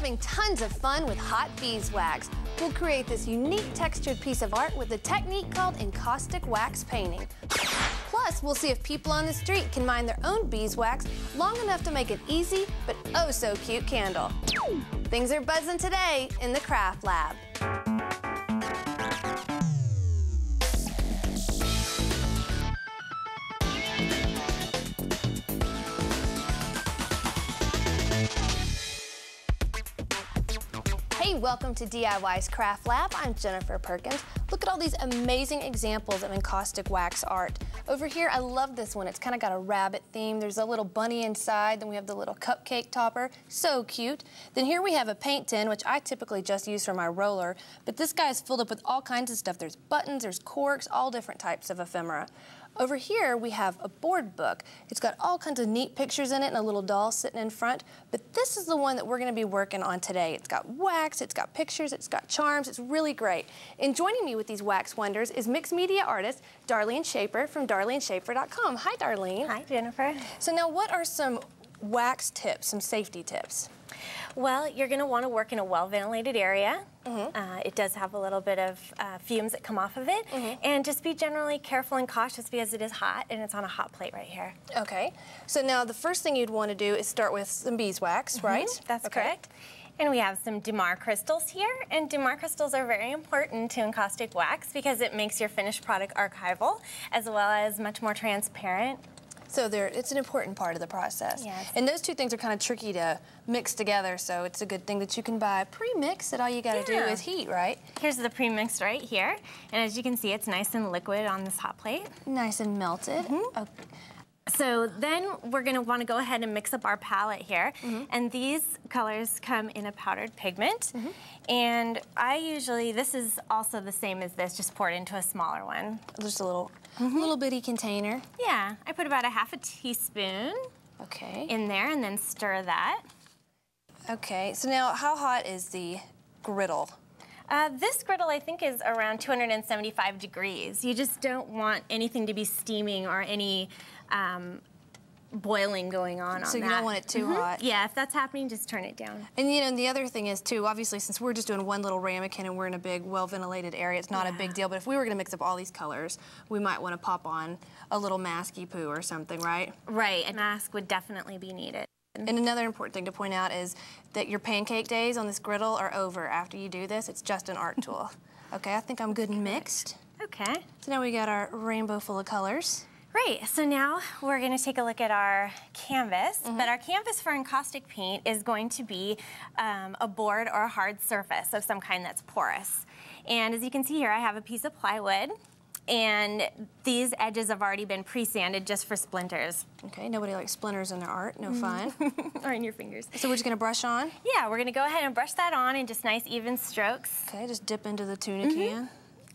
having tons of fun with hot beeswax. We'll create this unique textured piece of art with a technique called encaustic wax painting. Plus, we'll see if people on the street can mine their own beeswax long enough to make an easy but oh so cute candle. Things are buzzing today in the craft lab. Hey, welcome to DIY's Craft Lab. I'm Jennifer Perkins. Look at all these amazing examples of encaustic wax art. Over here, I love this one. It's kind of got a rabbit theme. There's a little bunny inside. Then we have the little cupcake topper. So cute. Then here we have a paint tin, which I typically just use for my roller. But this guy is filled up with all kinds of stuff. There's buttons, there's corks, all different types of ephemera. Over here, we have a board book. It's got all kinds of neat pictures in it and a little doll sitting in front. But this is the one that we're going to be working on today. It's got wax, it's got pictures, it's got charms. It's really great. And joining me with these wax wonders is mixed media artist Darlene Shaper from darleneshaper.com. Hi, Darlene. Hi, Jennifer. So now what are some wax tips, some safety tips? Well, you're going to want to work in a well-ventilated area. It does have a little bit of fumes that come off of it. And just be generally careful and cautious because it is hot and it's on a hot plate right here. Okay. So now the first thing you'd want to do is start with some beeswax, right? That's correct. And we have some Damar crystals here. And Damar crystals are very important to encaustic wax because it makes your finished product archival as well as much more transparent. So it's an important part of the process. Yes. And those two things are kind of tricky to mix together, so it's a good thing that you can buy pre-mixed that all you got to do is heat, right? Here's the pre-mixed right here. And as you can see, it's nice and liquid on this hot plate. Nice and melted. Okay. So then we're going to want to go ahead and mix up our palette here. And these colors come in a powdered pigment. And I usually, this is also the same as this, just poured into a smaller one. Just a little, little bitty container. Yeah, I put about a half a teaspoon in there and then stir that. Okay, so now how hot is the griddle? This griddle, I think, is around 275 degrees. You just don't want anything to be steaming or any boiling going on that. So you don't want it too hot? Yeah, if that's happening, just turn it down. And you know, and the other thing is too, obviously, since we're just doing one little ramekin and we're in a big, well-ventilated area, it's not a big deal. But if we were going to mix up all these colors, we might want to pop on a little masky poo or something, right? Right, a mask would definitely be needed. And another important thing to point out is that your pancake days on this griddle are over after you do this. It's just an art tool. Okay, I think I'm good and mixed. Okay. So now we got our rainbow full of colors. Right, so now we're going to take a look at our canvas, but our canvas for encaustic paint is going to be a board or a hard surface of some kind that's porous. And as you can see here, I have a piece of plywood, and these edges have already been pre-sanded just for splinters. Okay, nobody likes splinters in their art, no fun. Or in your fingers. So we're just gonna brush on? Yeah, we're gonna go ahead and brush that on in just nice even strokes. Okay, just dip into the tuna can.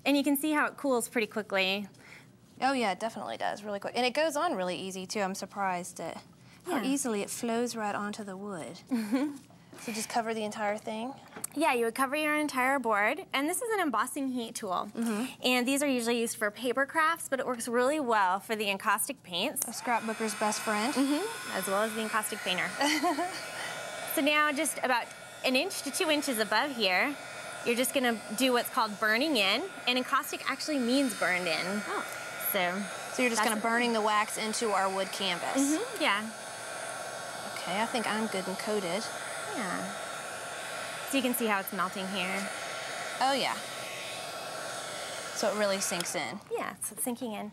And you can see how it cools pretty quickly. Oh yeah, it definitely does, really quick. And it goes on really easy too. I'm surprised at how easily it flows right onto the wood. So just cover the entire thing? Yeah, you would cover your entire board. And this is an embossing heat tool. And these are usually used for paper crafts, but it works really well for the encaustic paints. A scrapbooker's best friend. As well as the encaustic painter. So now just about 1 inch to 2 inches above here, you're just gonna do what's called burning in. And encaustic actually means burned in. So you're just kind of burning the wax into our wood canvas? Yeah. Okay, I think I'm good and coated. Yeah. So you can see how it's melting here. Oh, yeah. So it really sinks in. Yeah, so it's sinking in.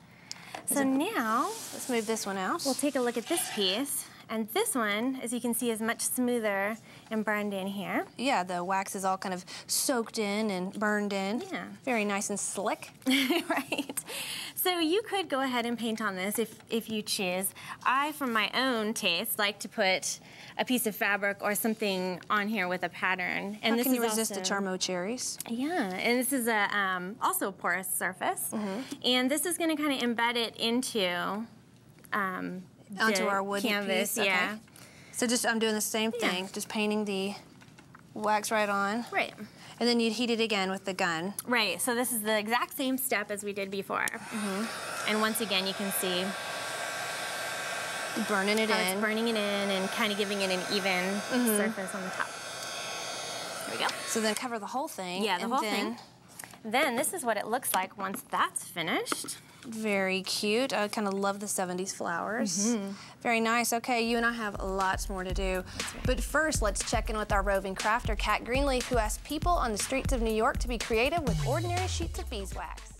So now, let's move this one out. We'll take a look at this piece. And this one, as you can see, is much smoother and burned in here. Yeah, the wax is all kind of soaked in and burned in. Yeah. Very nice and slick. Right. So you could go ahead and paint on this if you choose. I, for my own taste, like to put a piece of fabric or something on here with a pattern. And how can you resist the Charmo cherries? Yeah, and this is a also a porous surface. And this is going to kind of embed it into onto our wood canvas, piece. Yeah. Okay. So just I'm doing the same thing, just painting the wax right on. Right. And then you'd heat it again with the gun. Right, so this is the exact same step as we did before. And once again, you can see burning it in. It's burning it in and kind of giving it an even surface on the top. There we go. So then cover the whole thing. Yeah, the whole thing. Then this is what it looks like once that's finished. Very cute. I kind of love the 70s flowers. Very nice. Okay, you and I have lots more to do. But first, let's check in with our roving crafter, Kat Greenleaf, who asked people on the streets of New York to be creative with ordinary sheets of beeswax.